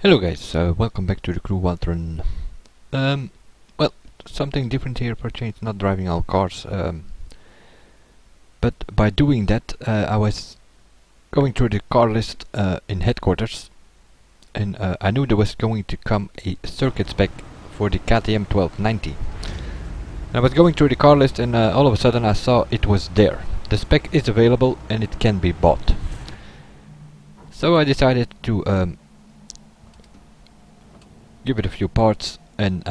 Hello guys, welcome back to the crew Waltron. Well, something different here for a change, not driving all cars. But by doing that, I was going through the car list in headquarters, and I knew there was going to come a circuit spec for the KTM 1290. And I was going through the car list, and all of a sudden I saw it was there. The spec is available and it can be bought. So I decided to give it a few parts and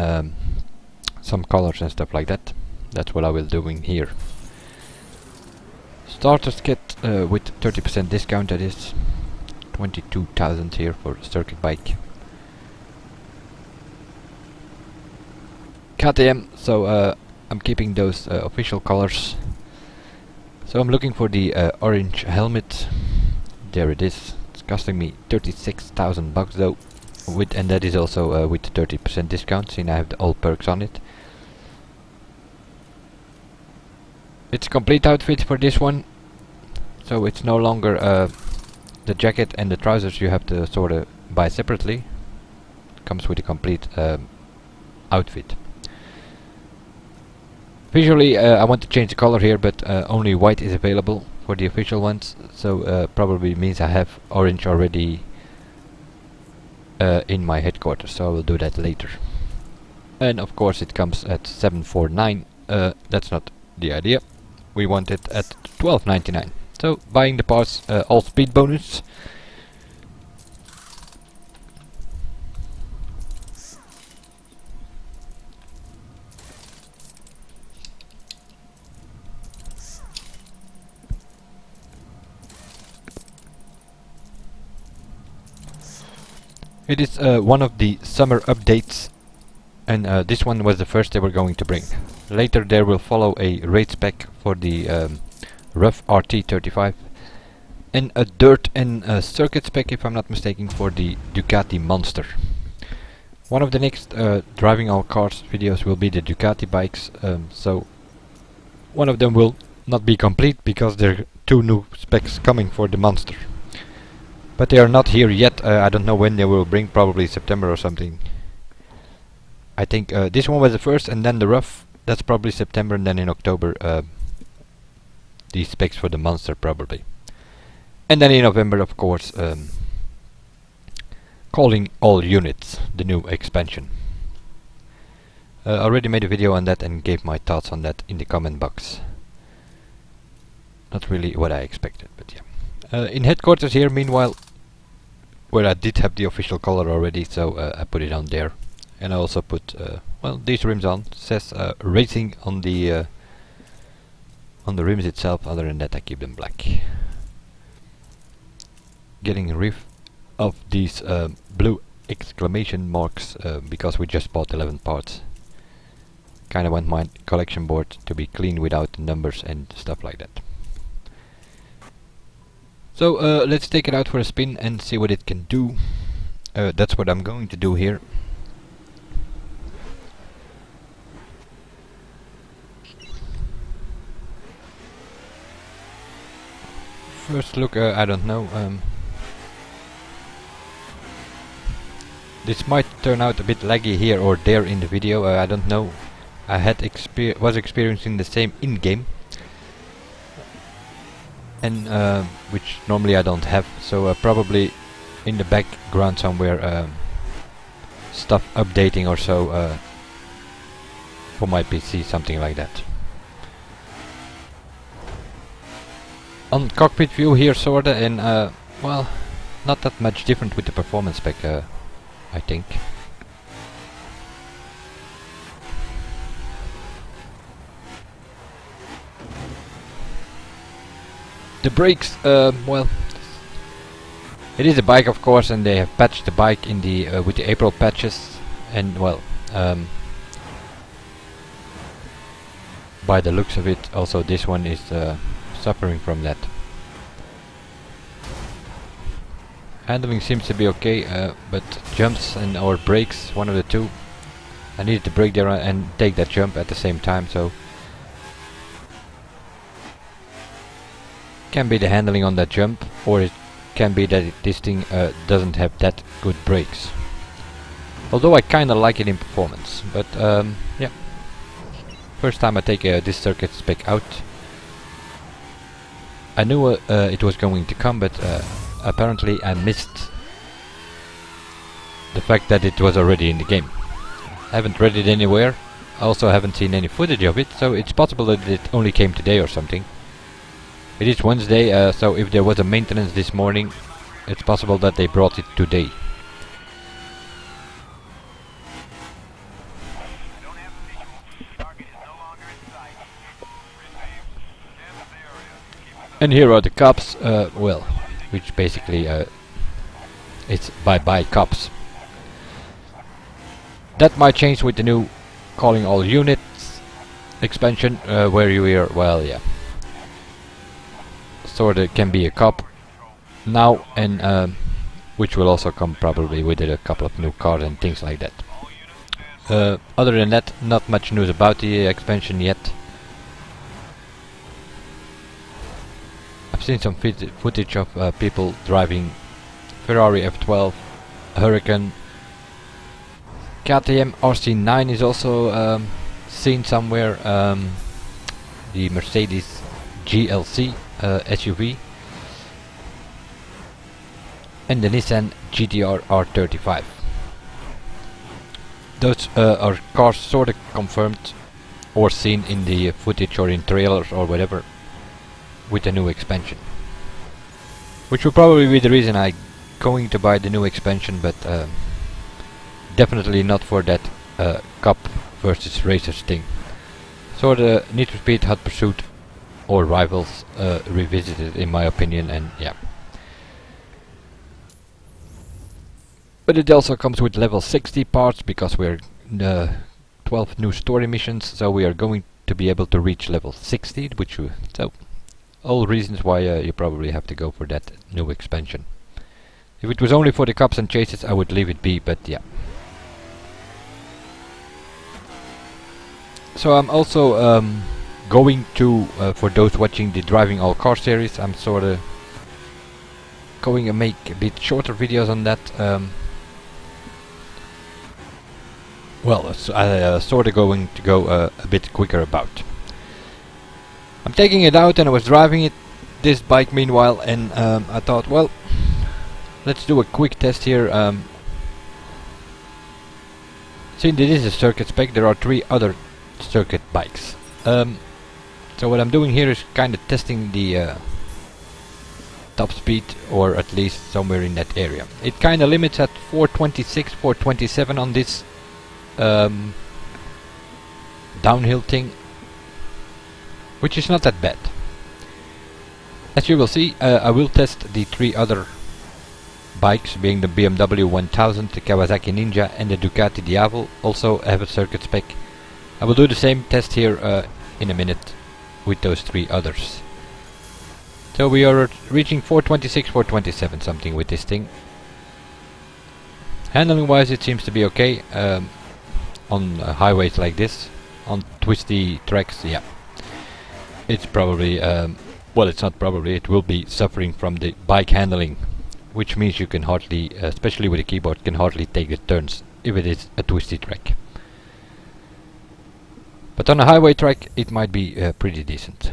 some colors and stuff like that. That's what I will doing here. Starters kit with 30% discount, that is 22,000 here for a circuit bike. KTM, so I'm keeping those official colors. So I'm looking for the orange helmet. There it is. It's costing me 36,000 bucks though. And that is also with 30% discount, since I have all perks on it. It's a complete outfit for this one, so it's no longer the jacket and the trousers you have to sort of buy separately. It comes with a complete outfit. Visually I want to change the color here, but only white is available for the official ones, so probably means I have orange already in my headquarters, so I will do that later. And of course it comes at 749. That's not the idea. We want it at 12.99. So buying the parts, all speed bonus. It is one of the summer updates, and this one was the first they were going to bring. Later there will follow a race spec for the rough RT35 and a dirt and circuit spec, if I'm not mistaken, for the Ducati Monster. One of the next driving all cars videos will be the Ducati bikes, so one of them will not be complete because there are two new specs coming for the Monster. But they are not here yet. I don't know when they will bring, probably September or something. I think this one was the first, and then the rough, that's probably September, and then in October the specs for the Monster probably. And then in November, of course, calling all units, the new expansion. I already made a video on that and gave my thoughts on that in the comment box. Not really what I expected, but yeah. In headquarters here, meanwhile, where I did have the official color already, so I put it on there. And I also put, well, these rims on. It says racing on the rims itself. Other than that, I keep them black. Getting rid of these blue exclamation marks because we just bought 11 parts. Kinda want my collection board to be clean without the numbers and stuff like that. So let's take it out for a spin and see what it can do. That's what I'm going to do here. First look, I don't know. This might turn out a bit laggy here or there in the video. I don't know. I had was experiencing the same in-game. And which normally I don't have, so probably in the background somewhere stuff updating or so for my PC, something like that. On cockpit view here sorta, and well, not that much different with the performance spec, I think. The brakes, well, it is a bike of course, and they have patched the bike in the with the April patches, and well, by the looks of it, also this one is suffering from that. Handling seems to be okay, but jumps and or brakes, one of the two. I needed to brake there and take that jump at the same time, so can be the handling on that jump, or it can be that this thing doesn't have that good brakes. Although I kinda like it in performance, but yeah. First time I take this circuit spec out. I knew it was going to come, but apparently I missed the fact that it was already in the game. I haven't read it anywhere. I also haven't seen any footage of it, so it's possible that it only came today or something. It is Wednesday, so if there was a maintenance this morning, it's possible that they brought it today. And here are the cops, well, which basically it's bye-bye cops. That might change with the new calling all units expansion, where you are, well, yeah. Sorta can be a cop now, and which will also come probably with a couple of new cars and things like that. Other than that, not much news about the expansion yet. I've seen some footage of people driving Ferrari F12, Hurricane. KTM RC9 is also seen somewhere. The Mercedes GLC SUV, and the Nissan GTR R35. Those are cars sort of confirmed or seen in the footage or in trailers or whatever with the new expansion, which will probably be the reason I'm going to buy the new expansion, but definitely not for that Cup versus Racers thing. So the Need for Speed, Hot Pursuit or Rivals revisited in my opinion, and yeah. But it also comes with level 60 parts because we're 12 new story missions, so we are going to be able to reach level 60, which so all reasons why you probably have to go for that new expansion. If it was only for the cops and chases, I would leave it be, but yeah. So I'm also going to, for those watching the Driving All Car series, I'm sort of going to make a bit shorter videos on that. Well, I'm sort of going to go a bit quicker about. I'm taking it out and I was driving this bike meanwhile, and I thought, well, let's do a quick test here. Since this is a circuit spec, there are 3 other circuit bikes. So what I'm doing here is kind of testing the top speed, or at least somewhere in that area. It kind of limits at 426, 427 on this downhill thing, which is not that bad. As you will see, I will test the 3 other bikes, being the Bmw 1000, the Kawasaki Ninja and the Ducati Diavel, also have a circuit spec. I will do the same test here in a minute with those 3 others. So we are reaching 426, 427 something with this thing. Handling wise it seems to be okay on highways like this. On twisty tracks, yeah. It's probably, well, it's not probably, it will be suffering from the bike handling, which means you can hardly, especially with a keyboard, can hardly take the turns if it is a twisty track. But on a highway track it might be pretty decent.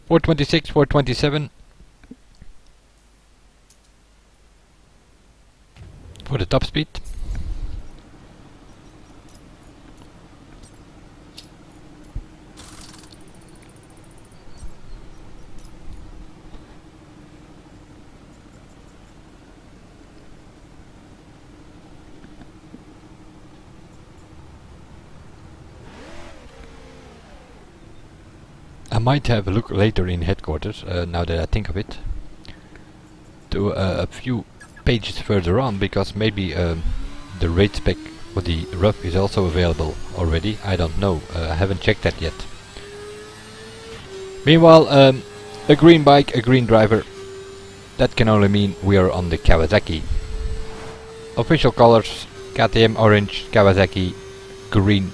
426, 427 for the top speed. I might have a look later in headquarters, now that I think of it, to a few pages further on, because maybe the rate spec for the rough is also available already. I don't know, I haven't checked that yet. Meanwhile, a green bike, a green driver, that can only mean we are on the Kawasaki. Official colors: KTM orange, Kawasaki green,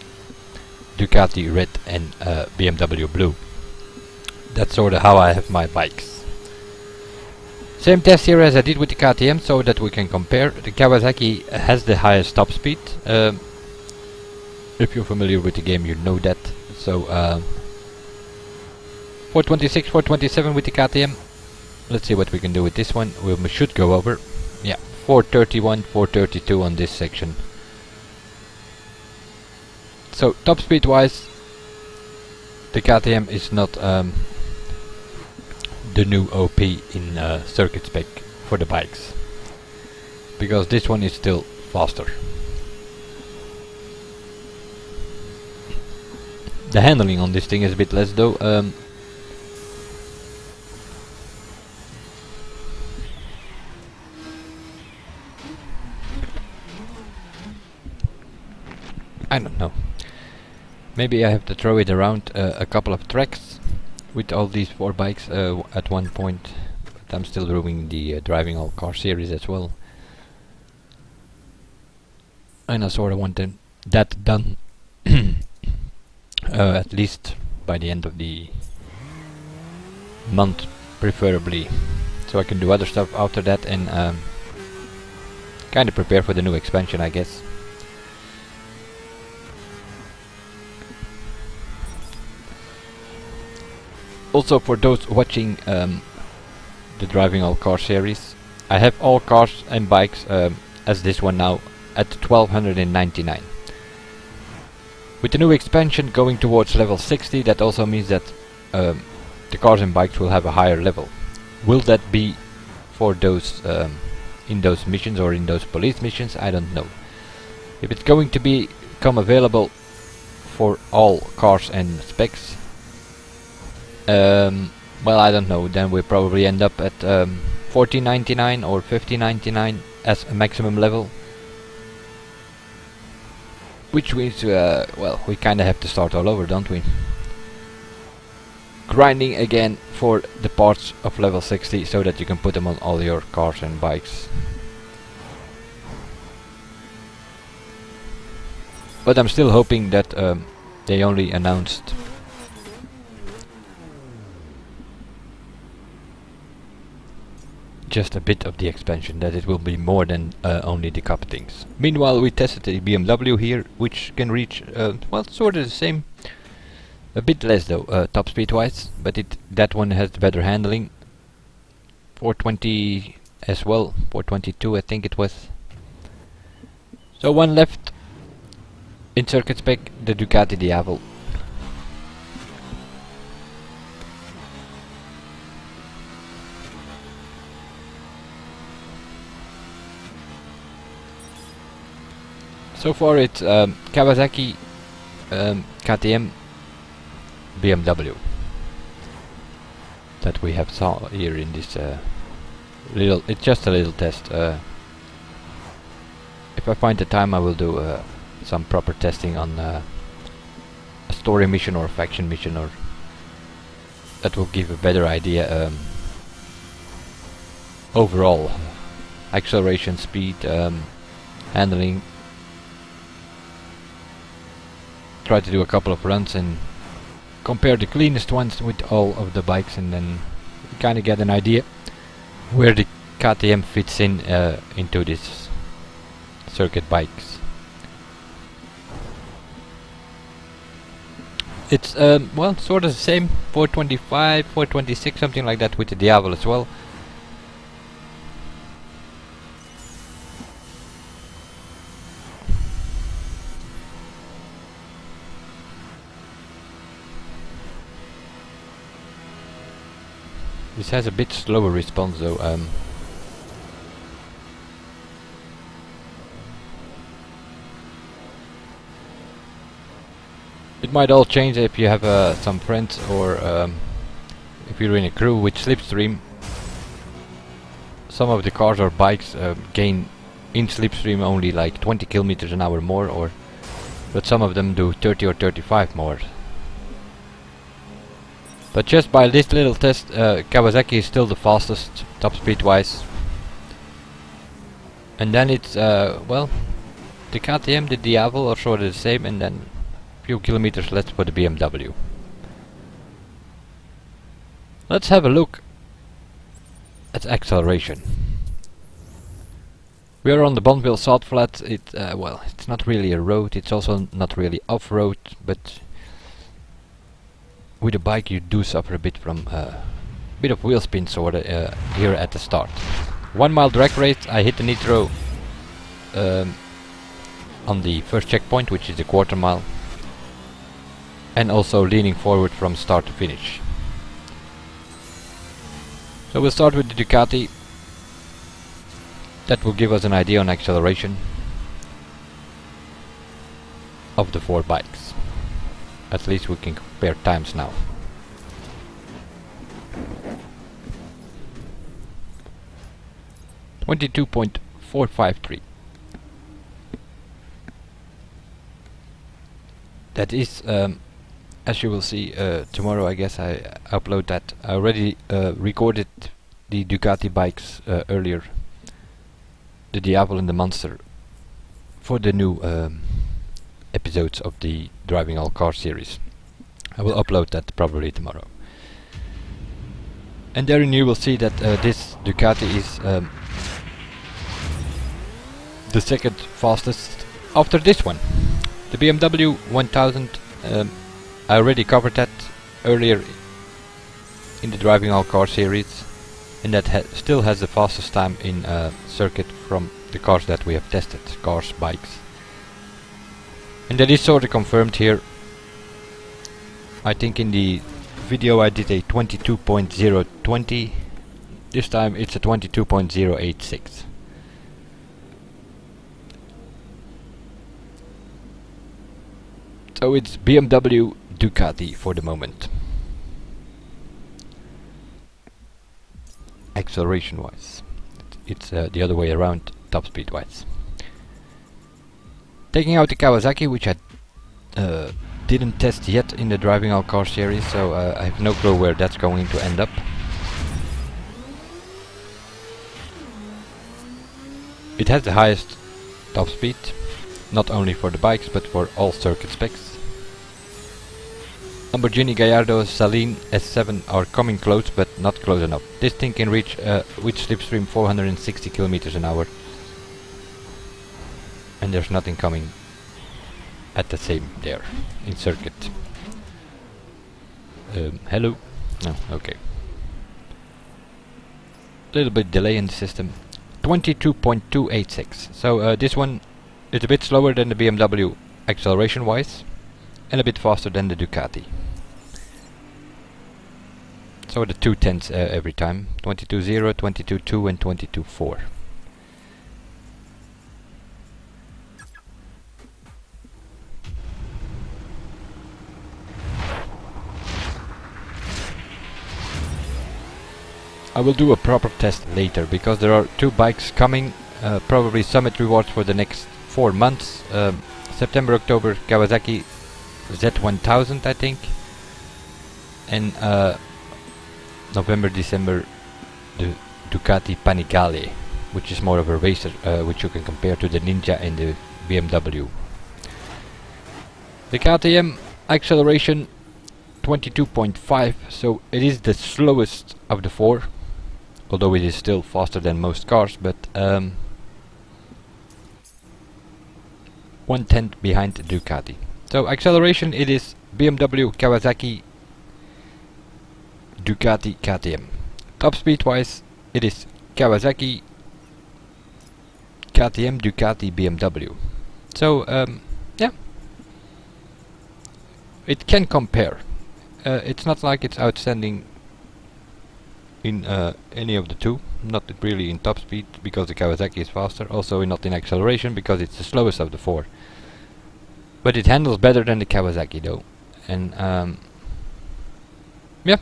Ducati red and Bmw blue. That's sort of how I have my bikes. Same test here as I did with the KTM, so that we can compare. The Kawasaki has the highest top speed. If you're familiar with the game, you know that. So 426, 427 with the KTM. Let's see what we can do with this one. We should go over. Yeah, 431, 432 on this section. So top speed wise, the KTM is not the new OP in circuit spec for the bikes, because this one is still faster. The handling on this thing is a bit less though. I don't know. Maybe I have to throw it around a couple of tracks with all these 4 bikes at one point. But I'm still doing the driving all car series as well. And I sort of want that done at least by the end of the month, preferably, so I can do other stuff after that and kind of prepare for the new expansion, I guess. Also, for those watching the driving all car series, I have all cars and bikes as this one now at 1299. With the new expansion going towards level 60, that also means that the cars and bikes will have a higher level. Will that be for those in those missions or in those police missions? I don't know. If it's going to become available for all cars and specs, well, I don't know. Then we probably end up at 1499 or 1599 as a maximum level. Which means, well, we kinda have to start all over, don't we? Grinding again for the parts of level 60 so that you can put them on all your cars and bikes. But I'm still hoping that they only announced just a bit of the expansion, that it will be more than only the cup things. Meanwhile, we tested the BMW here, which can reach, well, sort of the same, a bit less though, top speed wise, but that one has better handling. 420 as well, 422 I think it was. So one left in circuit spec, the Ducati Diavel. So far it's Kawasaki, KTM, BMW that we have saw here in this little, it's just a little test. If I find the time, I will do some proper testing on a story mission or a faction mission, or that will give a better idea overall. Acceleration, speed, handling. Try to do a couple of runs and compare the cleanest ones with all of the bikes, and then you kind of get an idea where the KTM fits in into this circuit bikes. It's well, sort of the same, 425, 426, something like that with the Diavel as well. This has a bit slower response though. It might all change if you have some friends, or if you're in a crew with slipstream. Some of the cars or bikes gain in slipstream only like 20 kilometers an hour more, but some of them do 30 or 35 more. But just by this little test, Kawasaki is still the fastest, top speed wise. And then it's, well, the KTM, the Diavel are sort of the same, and then a few kilometers less for the BMW. Let's have a look That's acceleration. We are on the Bonneville Salt Flats. Well, it's not really a road, it's also not really off-road, but with a bike you do suffer a bit from a bit of wheel spin sort of here at the start. 1 mile drag race, I hit the nitro on the first checkpoint, which is the quarter mile, and also leaning forward from start to finish. So we'll start with the Ducati. That will give us an idea on acceleration of the 4 bikes. At least we can compare times now. .453. That is, as you will see tomorrow, I guess I upload that. I already recorded the Ducati bikes earlier, the Diavel and the Monster, for the new episodes of the Driving All Cars series. I will upload that probably tomorrow. And therein you will see that this Ducati is the second fastest after this one. The BMW 1000, I already covered that earlier in the Driving All Cars series, and that still has the fastest time in circuit from the cars that we have tested, cars, bikes. And that is sort of confirmed here. I think in the video I did a 22.020, this time it's a 22.086. So it's BMW Ducati for the moment. Acceleration wise, it's the other way around, top speed wise. Taking out the Kawasaki, which I didn't test yet in the Driving All Cars series, so I have no clue where that's going to end up. It has the highest top speed, not only for the bikes but for all circuit specs. Lamborghini Gallardo Saline S7 are coming close, but not close enough. This thing can reach with slipstream 460 kilometers an hour, and there's nothing coming at the same there in circuit. Hello? No, okay. Little bit delay in the system. 22.286. So this one is a bit slower than the BMW acceleration wise, and a bit faster than the Ducati. So the 2/10 every time. 22.0, 22.2 and 22.4. I will do a proper test later, because there are 2 bikes coming, probably summit rewards for the next 4 months. September, October, Kawasaki Z1000 I think, and November, December the Ducati Panigale, which is more of a racer, which you can compare to the Ninja and the BMW. The KTM acceleration 22.5, so it is the slowest of the 4, although it is still faster than most cars, but 1/10 behind the Ducati. So acceleration, it is BMW, Kawasaki, Ducati, KTM. Top speed wise, it is Kawasaki, KTM, Ducati, BMW. So yeah, it can compare. It's not like it's outstanding in any of the 2. Not really in top speed, because the Kawasaki is faster. Also not in acceleration, because it's the slowest of the 4. But it handles better than the Kawasaki though. And yeah,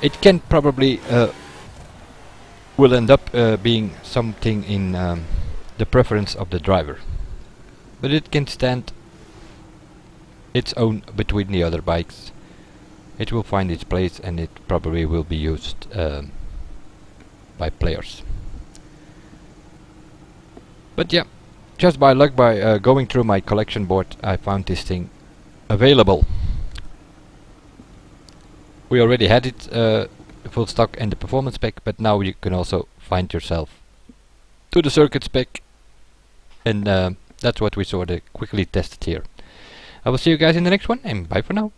it can probably will end up being something in the preference of the driver. But it can stand its own between the other bikes. It will find its place, and it probably will be used by players. But yeah, just by luck, by going through my collection board, I found this thing available. We already had it the full stock and the performance spec, but now you can also find yourself to the circuit spec, and that's what we sort of quickly tested here. I will see you guys in the next one, and bye for now.